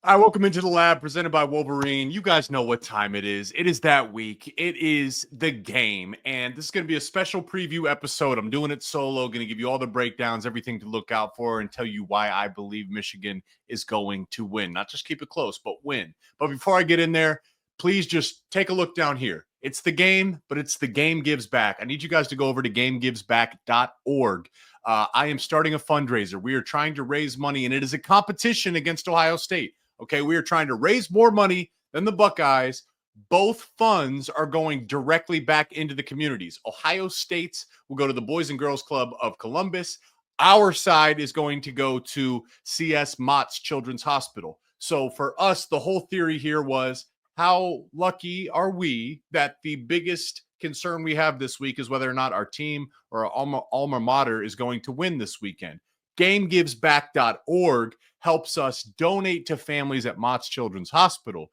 Hi, welcome into the lab presented by Wolverine. You guys know what time it is. It is that week. It is the game. And this is going to be a special preview episode. I'm doing it solo, going to give you all the breakdowns, everything to look out for, and tell you why I believe Michigan is going to win. Not just keep it close, but win. But before I get in there, please just take a look down here. It's the game, but it's the Game Gives Back. I need you guys to go over to gamegivesback.org. I am starting a fundraiser. We are trying to raise money, and it is a competition against Ohio State. Okay, we are trying to raise more money than the Buckeyes. Both funds are going directly back into the communities. Ohio State's will go to the Boys and Girls Club of Columbus. Our side is going to go to C.S. Mott's Children's Hospital. So for us, the whole theory here was, how lucky are we that the biggest concern we have this week is whether or not our team or our alma mater is going to win this weekend. GameGivesBack.org helps us donate to families at Mott's Children's Hospital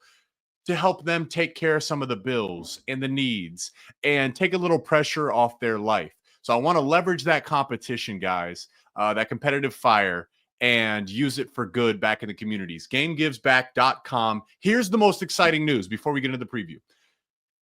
to help them take care of some of the bills and the needs and take a little pressure off their life. So I want to leverage that competition, guys, that competitive fire, and use it for good back in the communities. GameGivesBack.com. Here's the most exciting news before we get into the preview.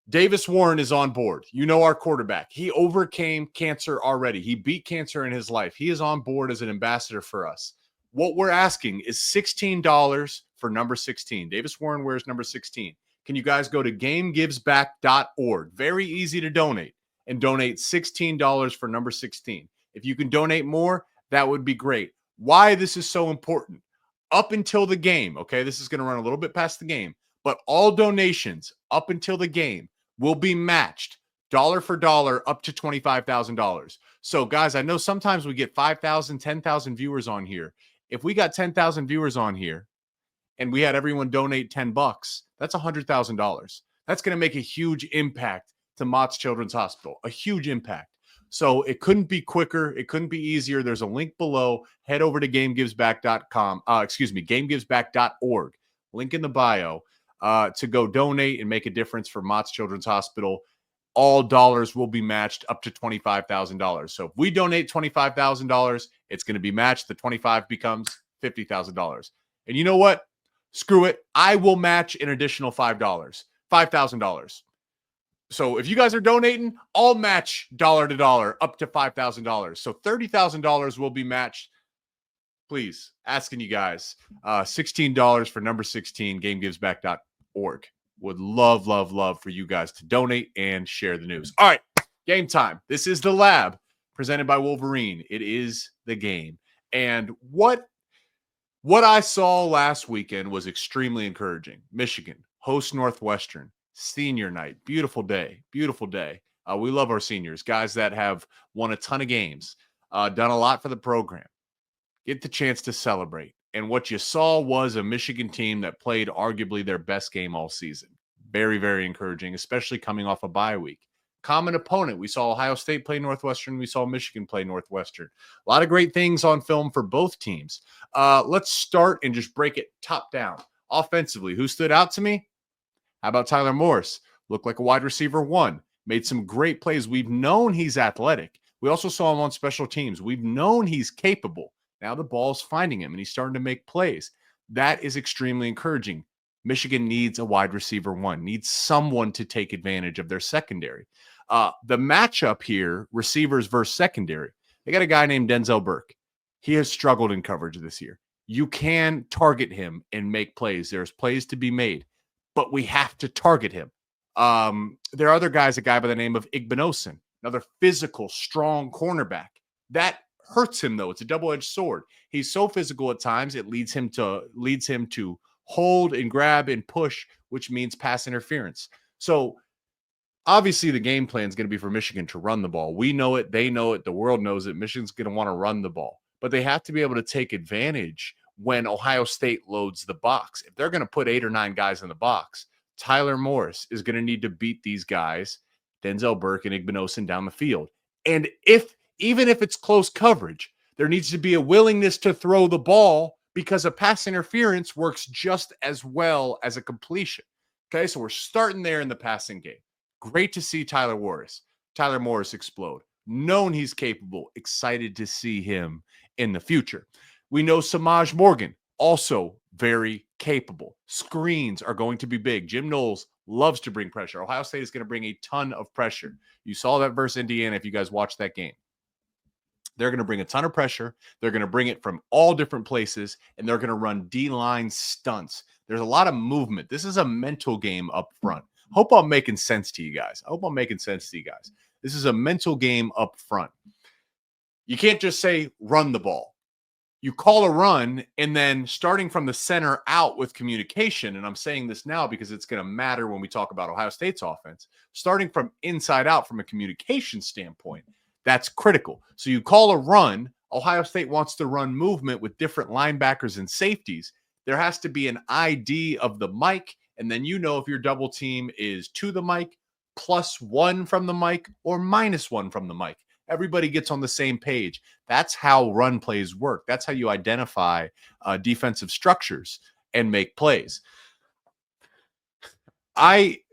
Davis Warren is on board. You know, our quarterback. He overcame cancer already. He beat cancer in his life. He is on board as an ambassador for us. What we're asking is $16 for number 16. Davis Warren wears number 16. Can you guys go to gamegivesback.org? Very easy to donate, and donate $16 for number 16. If you can donate more, that would be great. Why this is so important. Up until the game, okay, this is going to run a little bit past the game, but all donations up until the game will be matched dollar for dollar up to $25,000. So, guys, I know sometimes we get 5,000, 10,000 viewers on here. If we got 10,000 viewers on here and we had everyone donate $10, that's $100,000. That's going to make a huge impact to Mott's Children's Hospital, a huge impact. So it couldn't be quicker. It couldn't be easier. There's a link below. Head over to gamegivesback.org. Link in the bio to go donate and make a difference for Mott's Children's Hospital. All dollars will be matched up to $25,000. So if we donate $25,000, it's going to be matched. The 25 becomes $50,000. And you know what? Screw it. I will match an additional $5,000. So if you guys are donating, I'll match dollar to dollar up to $5,000. So $30,000 will be matched. Please, asking you guys, $16 for number 16, gamegivesback.org. Would love, love, love for you guys to donate and share the news. All right, game time. This is the lab presented by Wolverine. It is the game. And what I saw last weekend was extremely encouraging. Michigan hosts Northwestern. Senior night. Beautiful day. Beautiful day. We love our seniors, guys that have won a ton of games, done a lot for the program. Get the chance to celebrate. And what you saw was a Michigan team that played arguably their best game all season. Very, very encouraging, especially coming off a bye week. Common opponent. We saw Ohio State play Northwestern. We saw Michigan play Northwestern. A lot of great things on film for both teams. Let's start and just break it top down. Offensively, who stood out to me? How about Tyler Morris? Looked like a wide receiver one. Made some great plays. We've known he's athletic. We also saw him on special teams. We've known he's capable. Now the ball's finding him, and he's starting to make plays. That is extremely encouraging. Michigan needs a wide receiver one, needs someone to take advantage of their secondary. The matchup here, receivers versus secondary, they got a guy named Denzel Burke. He has struggled in coverage this year. You can target him and make plays. There's plays to be made, but we have to target him. There are other guys, a guy by the name of Igbinosun, another physical, strong cornerback. That hurts him, though. It's a double-edged sword. He's so physical at times, it leads him to hold and grab and push, which means pass interference. So obviously the game plan is going to be for Michigan to run the ball. We know it. They know it. The world knows it. Michigan's going to want to run the ball, but they have to be able to take advantage when Ohio State loads the box. If they're going to put 8 or 9 guys in the box, Tyler Morris is going to need to beat these guys, Denzel Burke and Igbinosun, down the field. And even if it's close coverage, there needs to be a willingness to throw the ball, because a pass interference works just as well as a completion. Okay, so we're starting there in the passing game. Great to see Tyler Morris explode. Known he's capable. Excited to see him in the future. We know Samaj Morgan, also very capable. Screens are going to be big. Jim Knowles loves to bring pressure. Ohio State is going to bring a ton of pressure. You saw that versus Indiana if you guys watched that game. They're going to bring a ton of pressure. They're going to bring it from all different places, and they're going to run D-line stunts. There's a lot of movement. This is a mental game up front. Hope I'm making sense to you guys. This is a mental game up front. You can't just say run the ball. You call a run, and then starting from the center out with communication, and I'm saying this now because it's going to matter when we talk about Ohio State's offense, starting from inside out from a communication standpoint, that's critical. So you call a run. Ohio State wants to run movement with different linebackers and safeties. There has to be an ID of the mic, and then if your double team is to the mic, +1 from the mic, or -1 from the mic. Everybody gets on the same page. That's how run plays work. That's how you identify defensive structures and make plays.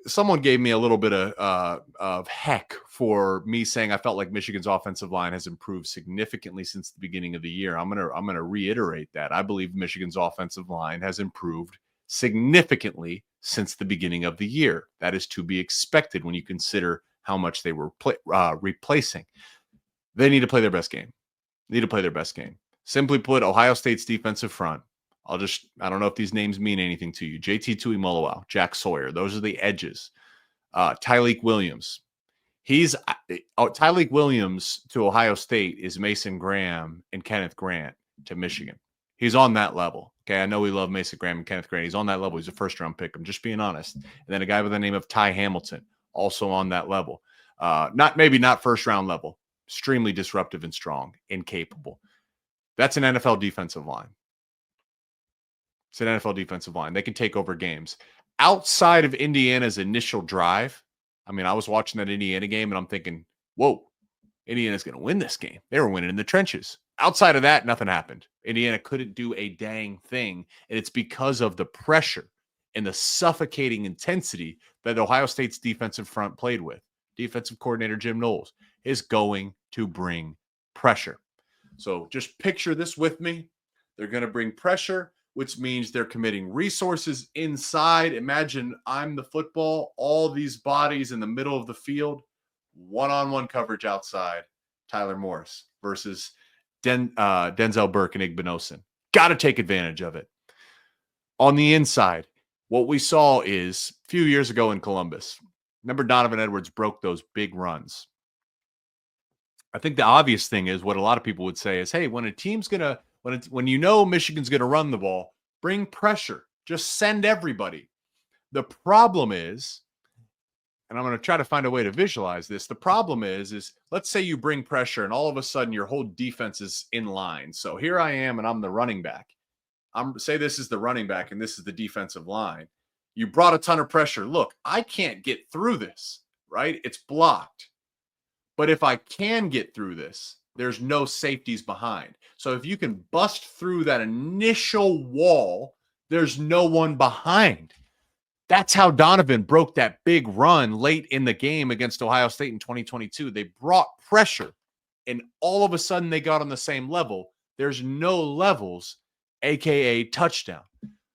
Someone gave me a little bit of heck for me saying I felt like Michigan's offensive line has improved significantly since the beginning of the year. I'm gonna reiterate that. I believe Michigan's offensive line has improved significantly since the beginning of the year. That is to be expected when you consider how much they were replacing. They need to play their best game. Simply put, Ohio State's defensive front. I don't know if these names mean anything to you. JT Tuimoloau, Jack Sawyer. Those are the edges. Tyleik Williams. Tyleik Williams to Ohio State is Mason Graham and Kenneth Grant to Michigan. He's on that level. Okay, I know we love Mason Graham and Kenneth Grant. He's on that level. He's a first-round pick. I'm just being honest. And then a guy by the name of Ty Hamilton, also on that level. Not first-round level. Extremely disruptive and strong and capable. That's an NFL defensive line. It's an NFL defensive line. They can take over games. Outside of Indiana's initial drive, I was watching that Indiana game and I'm thinking, whoa, Indiana's going to win this game. They were winning in the trenches. Outside of that, nothing happened. Indiana couldn't do a dang thing, and it's because of the pressure and the suffocating intensity that Ohio State's defensive front played with. Defensive coordinator Jim Knowles is going to bring pressure. So just picture this with me. They're going to bring pressure, which means they're committing resources inside. Imagine I'm the football, all these bodies in the middle of the field, one-on-one coverage outside. Tyler Morris versus Denzel Burke and Igbinosun. Got to take advantage of it. On the inside, what we saw is a few years ago in Columbus, remember Donovan Edwards broke those big runs. I think the obvious thing is what a lot of people would say is, hey, when a team's going to, when Michigan's going to run the ball, bring pressure. Just send everybody. The problem is, and I'm going to try to find a way to visualize this. The problem is let's say you bring pressure and all of a sudden your whole defense is in line. So here I am and I'm the running back. Say this is the running back and this is the defensive line. You brought a ton of pressure. Look, I can't get through this, right? It's blocked. But if I can get through this, there's no safeties behind. So if you can bust through that initial wall, there's no one behind. That's how Donovan broke that big run late in the game against Ohio State in 2022. They brought pressure, and all of a sudden they got on the same level. There's no levels, a.k.a. touchdown.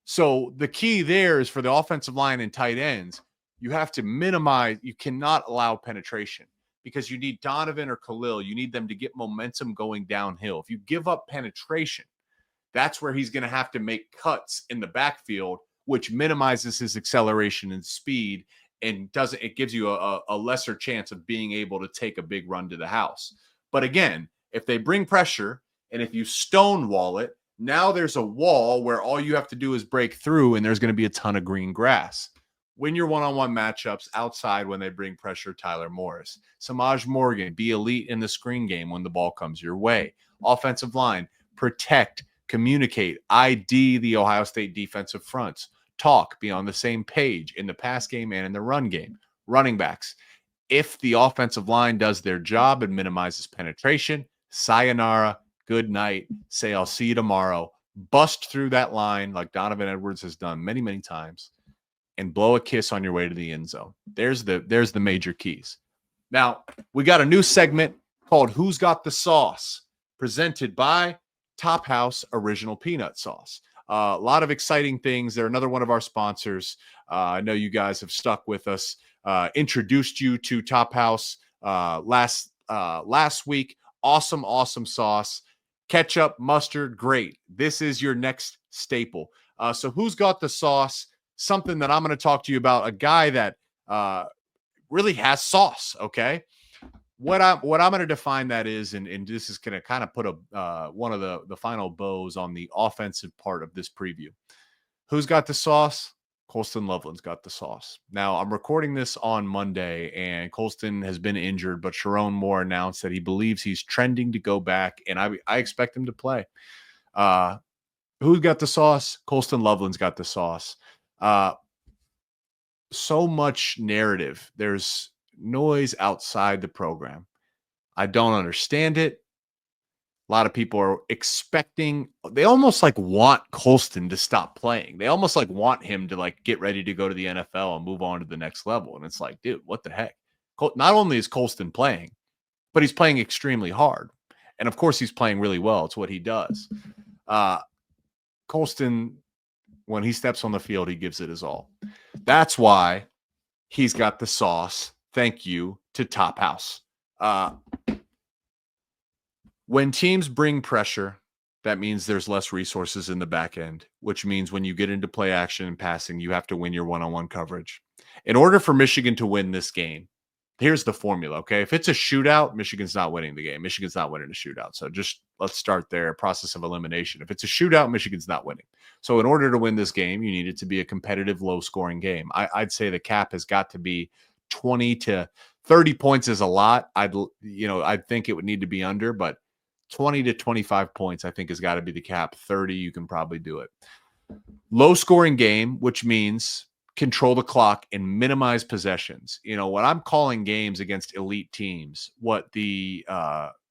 So the key there is for the offensive line and tight ends, you have to minimize. You cannot allow penetration because you need Donovan or Khalil. You need them to get momentum going downhill. If you give up penetration, that's where he's going to have to make cuts in the backfield, which minimizes his acceleration and speed and it gives you a lesser chance of being able to take a big run to the house. But again, if they bring pressure and if you stonewall it, now there's a wall where all you have to do is break through and there's going to be a ton of green grass. Win your one-on-one matchups outside when they bring pressure, Tyler Morris. Samaj Morgan, be elite in the screen game when the ball comes your way. Offensive line, protect, communicate, ID the Ohio State defensive fronts. Talk, be on the same page in the pass game and in the run game. Running backs, if the offensive line does their job and minimizes penetration, sayonara, good night, say I'll see you tomorrow, bust through that line like Donovan Edwards has done many, many times, and blow a kiss on your way to the end zone. There's the major keys. Now, we got a new segment called Who's Got the Sauce, presented by Top House Original Peanut Sauce. A lot of exciting things. They're another one of our sponsors. I know you guys have stuck with us. Introduced you to Top House last week. Awesome sauce. Ketchup, mustard, great. This is your next staple. So who's got the sauce? Something that I'm going to talk to you about. A guy that really has sauce. Okay. What I'm going to define that is, and this is going to kind of put a one of the final bows on the offensive part of this preview. Who's got the sauce? Colston Loveland's got the sauce. Now, I'm recording this on Monday, and Colston has been injured, but Sharon Moore announced that he believes he's trending to go back, and I expect him to play. Who's got the sauce? Colston Loveland's got the sauce. So much narrative. There's noise outside the program. I don't understand it. A lot of people are expecting, they almost like want Colston to stop playing. They almost like want him to like get ready to go to the NFL and move on to the next level. And it's like, dude, what the heck? Not only is Colston playing, but he's playing extremely hard. And of course, he's playing really well. It's what he does. Colston, when he steps on the field, he gives it his all. That's why he's got the sauce. Thank you to Top House. When teams bring pressure, that means there's less resources in the back end, which means when you get into play action and passing, you have to win your one-on-one coverage. In order for Michigan to win this game, here's the formula, okay? If it's a shootout, Michigan's not winning the game. Michigan's not winning a shootout. So just let's start there, process of elimination. If it's a shootout, Michigan's not winning. So in order to win this game, you need it to be a competitive, low-scoring game. I'd say the cap has got to be 20 to 30 points is a lot. I'd think it would need to be under, but 20 to 25 points, I think, has got to be the cap. 30, you can probably do it. Low scoring game, which means control the clock and minimize possessions. When I'm calling games against elite teams, what the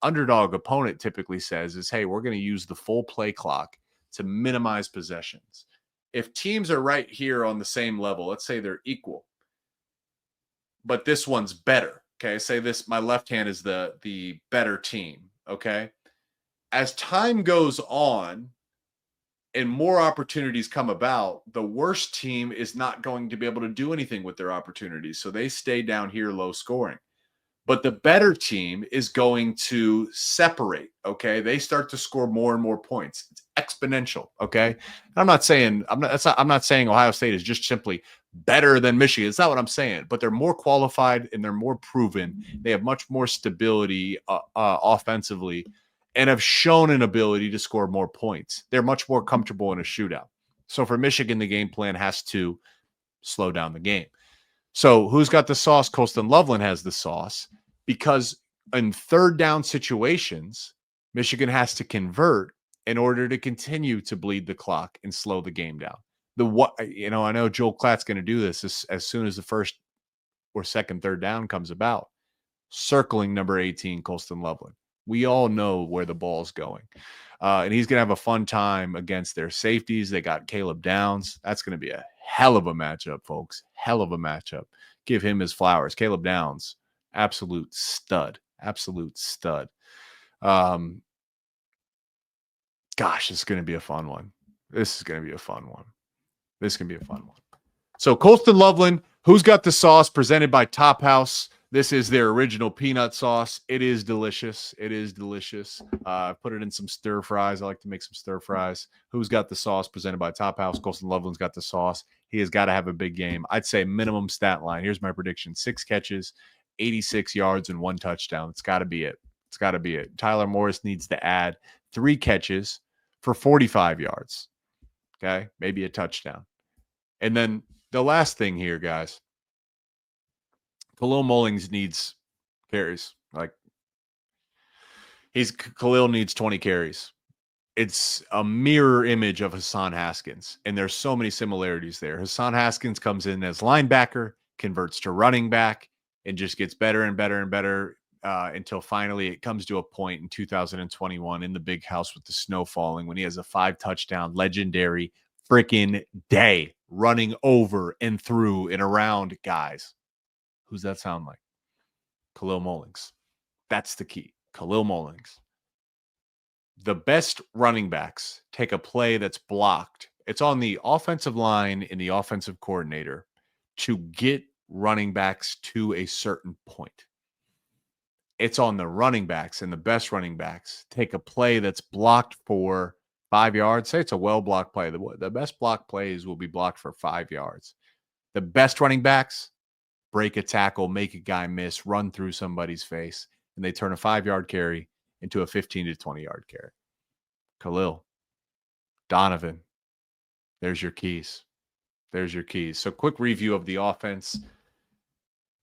underdog opponent typically says is, hey, we're going to use the full play clock to minimize possessions. If teams are right here on the same level, let's say they're equal, but this one's better. Okay. Say this, my left hand is the better team. Okay. As time goes on and more opportunities come about, the worst team is not going to be able to do anything with their opportunities. So they stay down here low scoring. But the better team is going to separate, okay? They start to score more and more points. It's exponential, okay? I'm not saying Ohio State is just simply better than Michigan. It's not what I'm saying, but they're more qualified and they're more proven. They have much more stability offensively and have shown an ability to score more points. They're much more comfortable in a shootout. So for Michigan, the game plan has to slow down the game. So who's got the sauce? Colston Loveland has the sauce because in third down situations, Michigan has to convert in order to continue to bleed the clock and slow the game down. I know Joel Klatt's going to do this as soon as the first or second third down comes about, circling number 18, Colston Loveland. We all know where the ball's going. And he's going to have a fun time against their safeties. They got Caleb Downs. That's going to be a hell of a matchup, folks. Hell of a matchup. Give him his flowers. Caleb Downs, absolute stud. Absolute stud. Gosh, this is going to be a fun one. So Colston Loveland, who's got the sauce, presented by Top House. This is their original peanut sauce. It is delicious. I put it in some stir fries. I like to make some stir fries. Who's got the sauce? Presented by Top House. Colston Loveland's got the sauce. He has got to have a big game. I'd say minimum stat line. Here's my prediction. 6 catches, 86 yards, and 1 touchdown. It's got to be it. Tyler Morris needs to add 3 catches for 45 yards. Okay? Maybe a touchdown. And then the last thing here, guys. Khalil Mullings needs carries. Khalil needs 20 carries. It's a mirror image of Hassan Haskins, and there's so many similarities there. Hassan Haskins comes in as linebacker, converts to running back, and just gets better and better and better until finally it comes to a point in 2021 in the big house with the snow falling when he has a 5-touchdown legendary freaking day running over and through and around guys. Who's that sound like? Khalil Mullings. That's the key. Khalil Mullings. The best running backs take a play that's blocked. It's on the offensive line and the offensive coordinator to get running backs to a certain point. It's on the running backs, and the best running backs take a play that's blocked for 5 yards. Say it's a well-blocked play. The best block plays will be blocked for 5 yards. The best running backs break a tackle, make a guy miss, run through somebody's face, and they turn a 5-yard carry into a 15 to 20-yard carry. Khalil, Donovan, there's your keys. There's your keys. So quick review of the offense.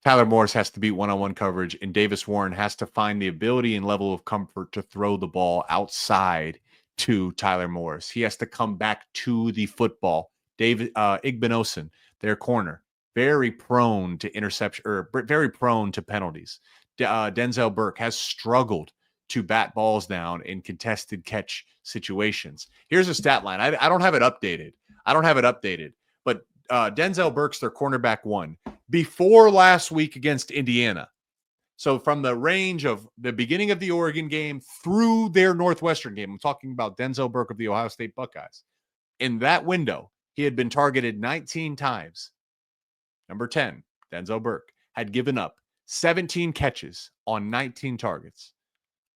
Tyler Morris has to beat one-on-one coverage, and Davis Warren has to find the ability and level of comfort to throw the ball outside to Tyler Morris. He has to come back to the football. David Igbinosun, their corner, very prone to interception or very prone to penalties. Denzel Burke has struggled to bat balls down in contested catch situations. Here's a stat line. I don't have it updated. But Denzel Burke's their cornerback one before last week against Indiana. So from the range of the beginning of the Oregon game through their Northwestern game, I'm talking about Denzel Burke of the Ohio State Buckeyes. In that window, he had been targeted 19 times. Number 10, Denzel Burke, had given up 17 catches on 19 targets.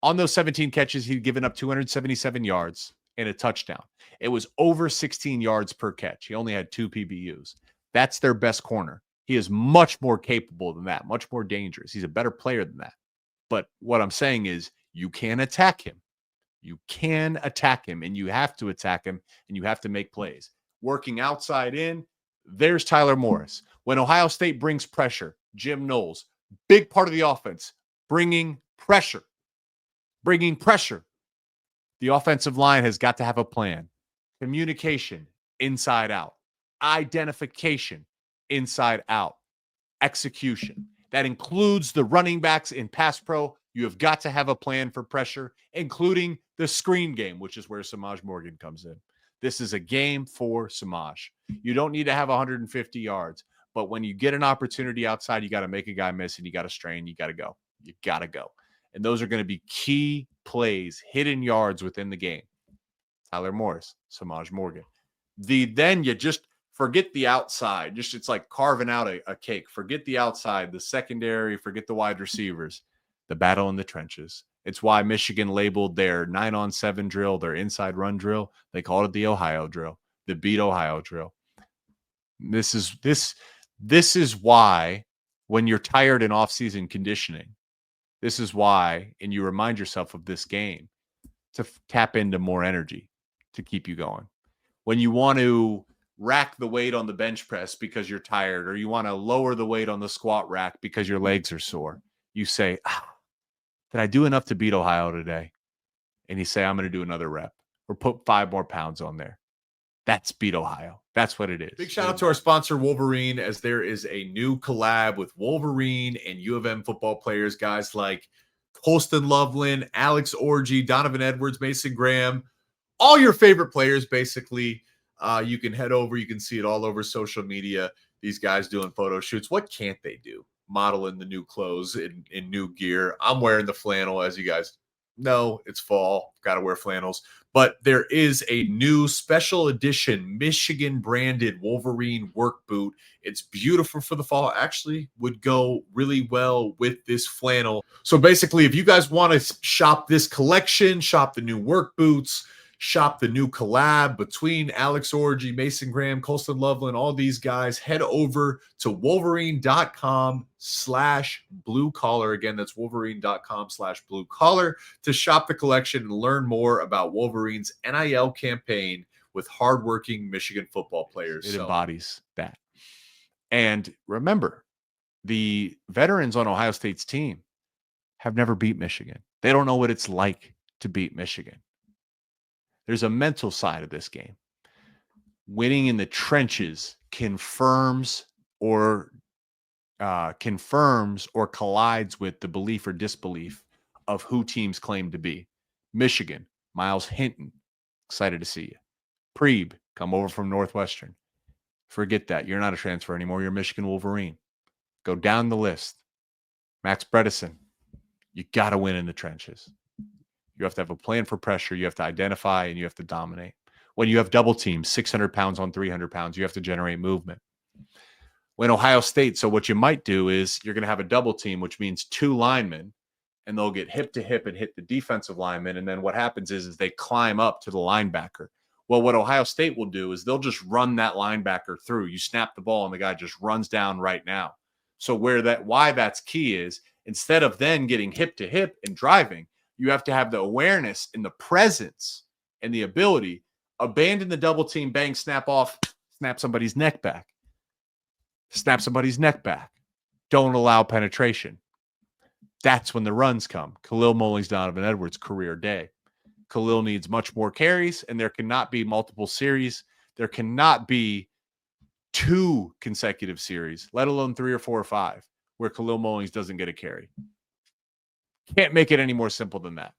On those 17 catches, he'd given up 277 yards and a touchdown. It was over 16 yards per catch. He only had 2 PBUs. That's their best corner. He is much more capable than that, much more dangerous. He's a better player than that. But what I'm saying is you can attack him. You can attack him, and you have to attack him, and you have to make plays. Working outside in, there's Tyler Morris. When Ohio State brings pressure, Jim Knowles, big part of the offense, bringing pressure. The offensive line has got to have a plan. Communication, inside out. Identification, inside out. Execution. That includes the running backs in pass pro. You have got to have a plan for pressure, including the screen game, which is where Samaj Morgan comes in. This is a game for Samaj. You don't need to have 150 yards, but when you get an opportunity outside, you got to make a guy miss and you got to strain. You got to go. You got to go. And those are going to be key plays, hidden yards within the game. Tyler Morris, Samaj Morgan. Then you just forget the outside. Just it's like carving out a cake. Forget the outside, the secondary, forget the wide receivers. The battle in the trenches. It's why Michigan labeled their 9-on-7 drill, their inside run drill. They called it the Ohio drill, the beat Ohio drill. This is why when you're tired in off-season conditioning, this is why, and you remind yourself of this game to tap into more energy to keep you going. When you want to rack the weight on the bench press because you're tired, or you want to lower the weight on the squat rack because your legs are sore, you say, did I do enough to beat Ohio today? And you say, I'm going to do another rep or put 5 more pounds on there. That's beat Ohio. That's what it is. Big shout out to our sponsor, Wolverine, as there is a new collab with Wolverine and U of M football players, guys like Colston Loveland, Alex Orji, Donovan Edwards, Mason Graham, all your favorite players, basically. You can head over. You can see it all over social media. These guys doing photo shoots. What can't they do? Modeling the new clothes in new gear. I'm wearing the flannel, as you guys know. It's fall. Got to wear flannels. But there is a new special edition Michigan branded Wolverine work boot. It's beautiful for the fall. Actually would go really well with this flannel. So basically, if you guys want to shop this collection, shop the new work boots, shop the new collab between Alex Orji, Mason Graham, Colston Loveland, all these guys, head over to wolverine.com/blue collar. Again, that's wolverine.com/blue collar to shop the collection and learn more about Wolverine's NIL campaign with hardworking Michigan football players. It embodies that. And remember, the veterans on Ohio State's team have never beat Michigan. They don't know what it's like to beat Michigan. There's a mental side of this game. Winning in the trenches confirms or collides with the belief or disbelief of who teams claim to be. Michigan, Miles Hinton, excited to see you. Preeb, come over from Northwestern. Forget that. You're not a transfer anymore. You're Michigan Wolverine. Go down the list. Max Bredesen, you got to win in the trenches. You have to have a plan for pressure. You have to identify and you have to dominate. When you have double teams, 600 pounds on 300 pounds, you have to generate movement. When Ohio State, so what you might do is you're going to have a double team, which means two linemen, and they'll get hip to hip and hit the defensive lineman. And then what happens is they climb up to the linebacker. Well, what Ohio State will do is they'll just run that linebacker through. You snap the ball and the guy just runs down right now. So why that's key is instead of then getting hip to hip and driving, you have to have the awareness and the presence and the ability, abandon the double team, bang, snap off, snap somebody's neck back. Snap somebody's neck back. Don't allow penetration. That's when the runs come. Khalil Mullings, Donovan Edwards, career day. Khalil needs much more carries, and there cannot be multiple series. There cannot be 2 consecutive series, let alone 3 or 4 or 5, where Khalil Mullings doesn't get a carry. Can't make it any more simple than that.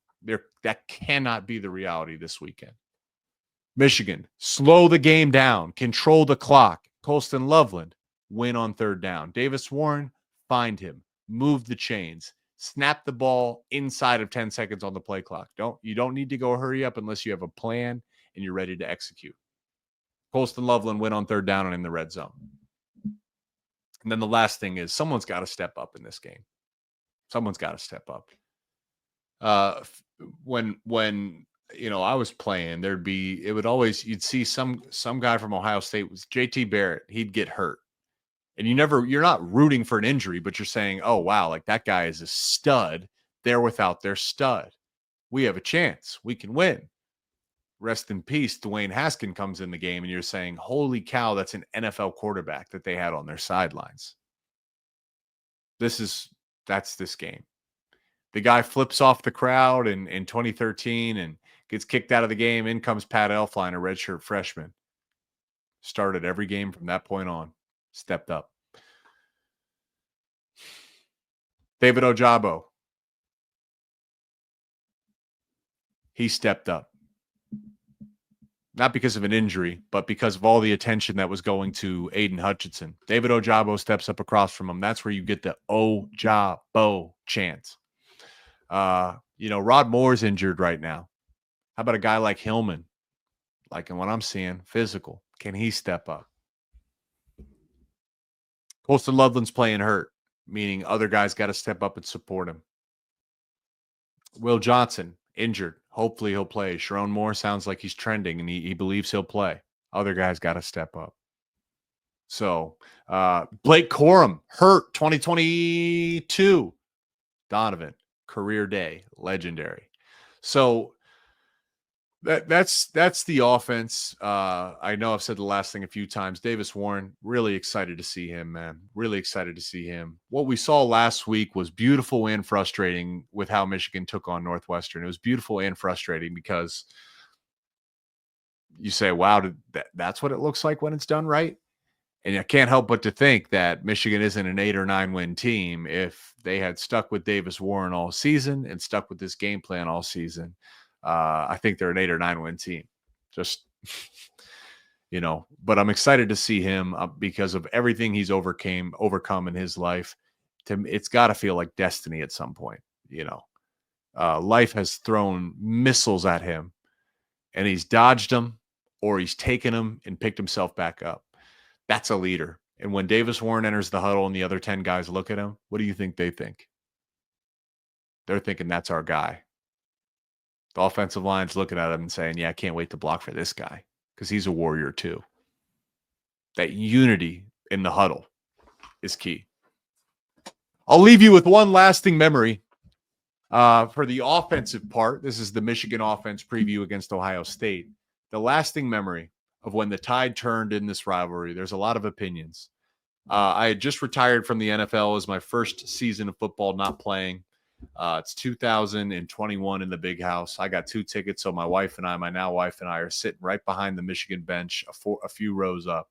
That cannot be the reality this weekend. Michigan, slow the game down, control the clock. Colston Loveland, win on third down. Davis Warren, find him, move the chains, snap the ball inside of 10 seconds on the play clock. You don't need to go hurry up unless you have a plan and you're ready to execute. Colston Loveland win on third down and in the red zone. And then the last thing is someone's got to step up in this game. Someone's got to step up. When I was playing, you'd see some guy from Ohio State was JT Barrett. He'd get hurt. And you're not rooting for an injury, but you're saying, oh, wow, like that guy is a stud. They're without their stud. We have a chance. We can win. Rest in peace. Dwayne Haskins comes in the game and you're saying, holy cow, that's an NFL quarterback that they had on their sidelines. That's this game. The guy flips off the crowd in 2013 and gets kicked out of the game. In comes Pat Elflein, a redshirt freshman. Started every game from that point on. Stepped up. David Ojabo. He stepped up. Not because of an injury, but because of all the attention that was going to Aiden Hutchinson. David Ojabo steps up across from him. That's where you get the Ojabo chant. Rod Moore's injured right now. How about a guy like Hillman? Like in what I'm seeing, physical. Can he step up? Colston Loveland's playing hurt, meaning other guys got to step up and support him. Will Johnson, injured. Hopefully he'll play. Sharon Moore sounds like he's trending, and he believes he'll play. Other guys got to step up. So Blake Corum, hurt 2022. Donovan, career day, legendary. So that's the offense. I know I've said the last thing a few times. Davis Warren, really excited to see him, man. Really excited to see him. What we saw last week was beautiful and frustrating with how Michigan took on Northwestern. It was beautiful and frustrating because you say, wow, that's what it looks like when it's done right. And I can't help but to think that Michigan isn't an 8 or 9 win team if they had stuck with Davis Warren all season and stuck with this game plan all season. I think they're an 8 or 9 win team. Just, but I'm excited to see him because of everything he's overcome in his life. It's got to feel like destiny at some point. Life has thrown missiles at him and he's dodged them or he's taken them and picked himself back up. That's a leader. And when Davis Warren enters the huddle and the other 10 guys look at him, what do you think they think? They're thinking that's our guy. The offensive line's looking at him and saying, yeah, I can't wait to block for this guy because he's a warrior too. That unity in the huddle is key. I'll leave you with one lasting memory for the offensive part. This is the Michigan offense preview against Ohio State. The lasting memory of when the tide turned in this rivalry. There's a lot of opinions. I had just retired from the NFL. It was my first season of football not playing. It's 2021 in the big house. I got 2 tickets. So my now wife and I are sitting right behind the Michigan bench, a few rows up,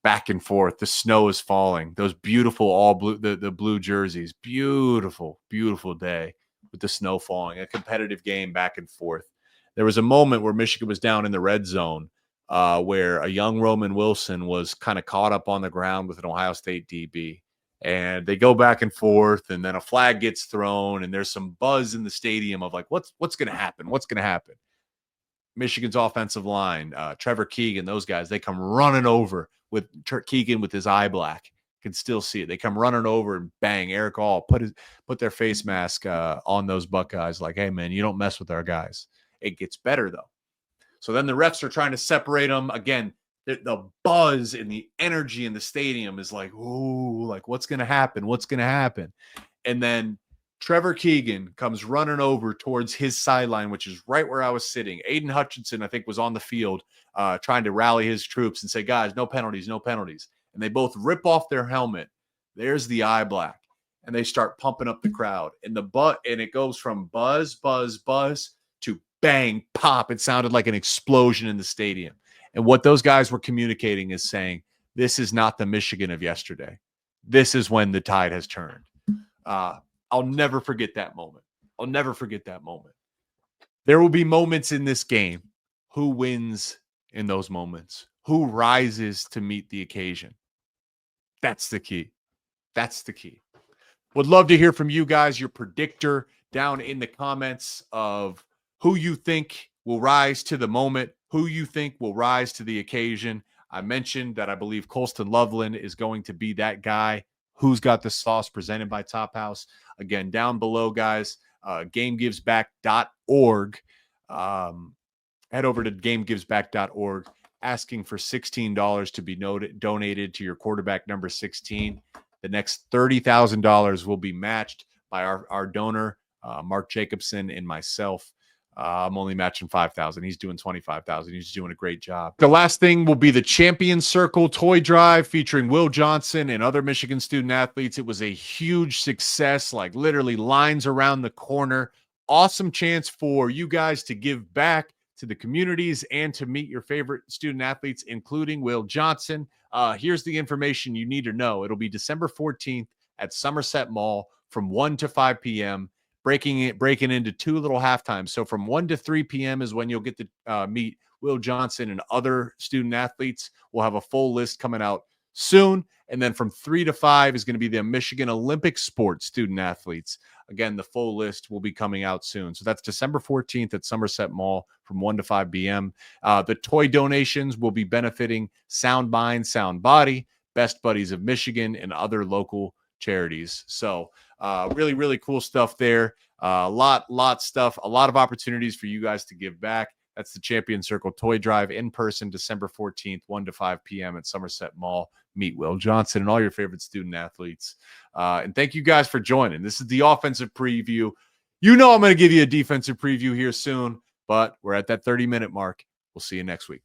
back and forth. The snow is falling. Those beautiful all blue, the blue jerseys, beautiful, beautiful day with the snow falling, a competitive game back and forth. There was a moment where Michigan was down in the red zone where a young Roman Wilson was kind of caught up on the ground with an Ohio State DB. And they go back and forth, and then a flag gets thrown, and there's some buzz in the stadium of like, what's going to happen? What's going to happen? Michigan's offensive line, Trevor Keegan, those guys, they come running over with Keegan with his eye black. Can still see it. They come running over and bang. Eric All put their face mask on those Buckeyes. Like, hey man, you don't mess with our guys. It gets better though. So then the refs are trying to separate them again. The buzz and the energy in the stadium is like, ooh, like what's going to happen? What's going to happen? And then Trevor Keegan comes running over towards his sideline, which is right where I was sitting. Aiden Hutchinson, I think, was on the field trying to rally his troops and say, guys, no penalties, no penalties. And they both rip off their helmet. There's the eye black. And they start pumping up the crowd. And and it goes from buzz, buzz, buzz to bang, pop. It sounded like an explosion in the stadium. And what those guys were communicating is saying, this is not the Michigan of yesterday. This is when the tide has turned. I'll never forget that moment. I'll never forget that moment. There will be moments in this game. Who wins in those moments? Who rises to meet the occasion? That's the key. That's the key. Would love to hear from you guys, your predictor down in the comments of who you think will rise to the moment, who you think will rise to the occasion. I mentioned that I believe Colston Loveland is going to be that guy. Who's got the sauce presented by Top House? Again, down below, guys, gamegivesback.org. Head over to gamegivesback.org, asking for $16 to be donated to your quarterback number 16. The next $30,000 will be matched by our donor, Mark Jacobson, and myself. I'm only matching 5,000. He's doing 25,000. He's doing a great job. The last thing will be the Champion Circle toy drive featuring Will Johnson and other Michigan student athletes. It was a huge success, like literally lines around the corner. Awesome chance for you guys to give back to the communities and to meet your favorite student athletes, including Will Johnson. Here's the information you need to know. It'll be December 14th at Somerset Mall from 1 to 5 p.m., breaking into two little halftimes. So from 1 to 3 p.m. is when you'll get to meet Will Johnson and other student athletes. We'll have a full list coming out soon. And then from 3 to 5 is going to be the Michigan Olympic sports student athletes. Again, the full list will be coming out soon. So that's December 14th at Somerset Mall from 1 to 5 p.m. The toy donations will be benefiting Sound Mind, Sound Body, Best Buddies of Michigan, and other local charities. So really, really cool stuff there. Lot stuff, a lot of opportunities for you guys to give back. That's the Champion Circle Toy Drive in person, December 14th, 1 to 5 p.m. at Somerset Mall. Meet Will Johnson and all your favorite student athletes. And thank you guys for joining. This is the offensive preview. You know I'm going to give you a defensive preview here soon, but we're at that 30-minute mark. We'll see you next week.